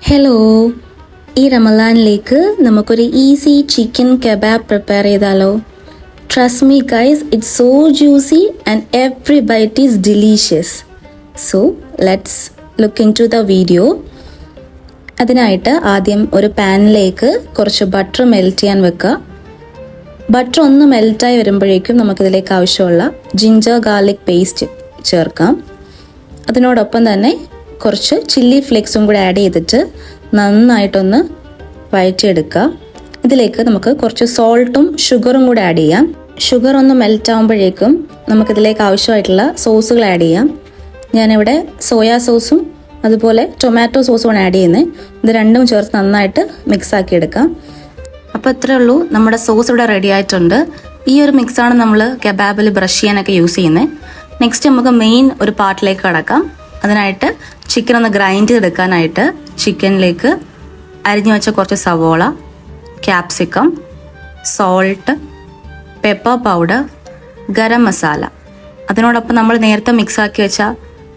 Hello, ഈ റമലാനിലേക്ക് നമുക്കൊരു ഈസി ചിക്കൻ കബാബ് പ്രിപ്പയർ ചെയ്താലോ? Trust me guys, it's so juicy and every bite is delicious. So let's look into the video. അതിനായിട്ട് ആദ്യം ഒരു പാനിലേക്ക് കുറച്ച് ബട്ടർ മെൽറ്റ് ചെയ്യാൻ വെക്കുക. ബട്ടർ ഒന്ന് മെൽറ്റായി വരുമ്പോഴേക്കും നമുക്കിതിലേക്ക് ആവശ്യമുള്ള ജിഞ്ചർ ഗാർലിക് പേസ്റ്റ് ചേർക്കാം. അതിനോടൊപ്പം തന്നെ കുറച്ച് ചില്ലി ഫ്ലേക്സും കൂടെ ആഡ് ചെയ്തിട്ട് നന്നായിട്ടൊന്ന് വഴറ്റിയെടുക്കുക. ഇതിലേക്ക് നമുക്ക് കുറച്ച് സോൾട്ടും ഷുഗറും കൂടെ ആഡ് ചെയ്യാം. ഷുഗർ ഒന്ന് മെൽറ്റ് ആകുമ്പോഴേക്കും നമുക്കിതിലേക്ക് ആവശ്യമായിട്ടുള്ള സോസുകൾ ആഡ് ചെയ്യാം. ഞാനിവിടെ സോയാ സോസും അതുപോലെ ടൊമാറ്റോ സോസുമാണ് ആഡ് ചെയ്യുന്നത്. ഇത് രണ്ടും ചേർത്ത് നന്നായിട്ട് മിക്സ് ആക്കി എടുക്കാം. അപ്പോൾ ഇത്രയേ ഉള്ളൂ, നമ്മുടെ സോസ് ഇവിടെ റെഡി ആയിട്ടുണ്ട്. ഈ ഒരു മിക്സാണ് നമ്മൾ കബാബിൽ ബ്രഷ് ചെയ്യാനൊക്കെ യൂസ് ചെയ്യുന്നത്. നെക്സ്റ്റ് നമുക്ക് മെയിൻ ഒരു പാർട്ടിലേക്ക് കടക്കാം. അതിനായിട്ട് ചിക്കൻ ഒന്ന് ഗ്രൈൻഡ് ചെയ്തെടുക്കാനായിട്ട് ചിക്കനിലേക്ക് അരിഞ്ഞു വെച്ച കുറച്ച് സവോള, capsicum, salt, pepper powder, garam masala, അതിനോടൊപ്പം നമ്മൾ നേരത്തെ മിക്സാക്കി വെച്ച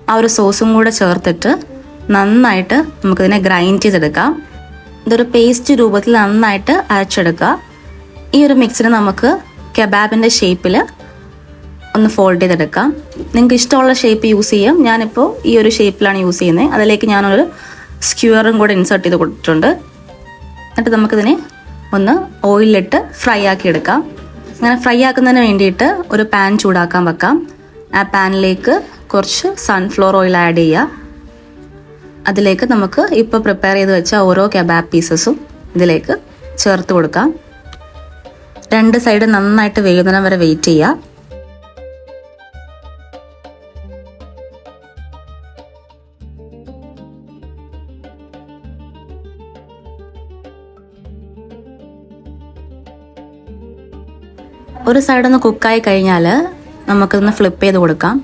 ആ ഒരു സോസും കൂടെ ചേർത്തിട്ട് നന്നായിട്ട് നമുക്കിതിനെ ഗ്രൈൻഡ് ചെയ്തെടുക്കാം. ഇതൊരു പേസ്റ്റ് രൂപത്തിൽ നന്നായിട്ട് അരച്ചെടുക്കുക. ഈ ഒരു മിക്സിന് നമുക്ക് കബാബിൻ്റെ ഷേപ്പിൽ ഒന്ന് ഫോൾഡ് ചെയ്തെടുക്കാം. നിങ്ങൾക്ക് ഇഷ്ടമുള്ള ഷേപ്പ് യൂസ് ചെയ്യാം. ഞാനിപ്പോൾ ഈ ഒരു ഷേപ്പിലാണ് യൂസ് ചെയ്യുന്നത്. അതിലേക്ക് ഞാനൊരു സ്ക്യൂറും കൂടെ ഇൻസേർട്ട് ചെയ്ത് കൊടുത്തിട്ടുണ്ട്. എന്നിട്ട് നമുക്കിതിനെ ഒന്ന് ഓയിലിട്ട് ഫ്രൈ ആക്കി എടുക്കാം. അങ്ങനെ ഫ്രൈ ആക്കുന്നതിന് വേണ്ടിയിട്ട് ഒരു പാൻ ചൂടാക്കാൻ വെക്കാം. ആ പാനിലേക്ക് കുറച്ച് സൺഫ്ലവർ ഓയിൽ ആഡ് ചെയ്യുക. അതിലേക്ക് നമുക്ക് ഇപ്പോൾ പ്രിപ്പയർ ചെയ്ത് വെച്ച ഓരോ കബാബ് പീസസും ഇതിലേക്ക് ചേർത്ത് കൊടുക്കാം. രണ്ട് സൈഡ് നന്നായിട്ട് വേകുന്നതിന് വരെ വെയിറ്റ് ചെയ്യുക. ഒരു സൈഡൊന്ന് കുക്കായി കഴിഞ്ഞാൽ നമുക്കിതൊന്ന് ഫ്ലിപ്പ് ചെയ്ത് കൊടുക്കാം.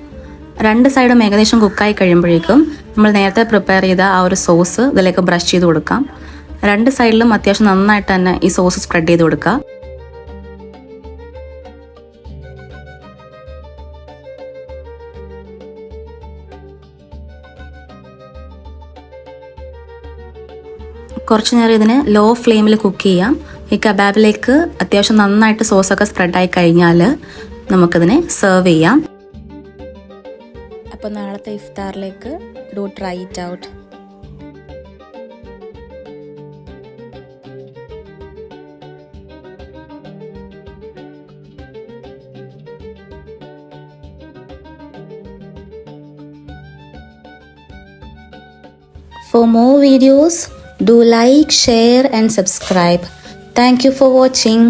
രണ്ട് സൈഡും ഏകദേശം കുക്കായി കഴിയുമ്പോഴേക്കും നമ്മൾ നേരത്തെ പ്രിപ്പയർ ചെയ്ത ആ ഒരു സോസ് ഇതിലേക്ക് ബ്രഷ് ചെയ്ത് കൊടുക്കാം. രണ്ട് സൈഡിലും അത്യാവശ്യം നന്നായിട്ട് തന്നെ ഈ സോസ് സ്പ്രെഡ് ചെയ്ത് കൊടുക്കുക. കുറച്ച് നേരം ഇതിന് ലോ ഫ്ലെയിമിൽ കുക്ക് ചെയ്യാം. ഈ കബാബിലേക്ക് അത്യാവശ്യം നന്നായിട്ട് സോസൊക്കെ സ്പ്രെഡായി കഴിഞ്ഞാൽ നമുക്കിതിനെ സെർവ് ചെയ്യാം. അപ്പോൾ നാളത്തെ ഇഫ്താറിലേക്ക് do try it out. For more videos, do like, share and subscribe. Thank you for watching.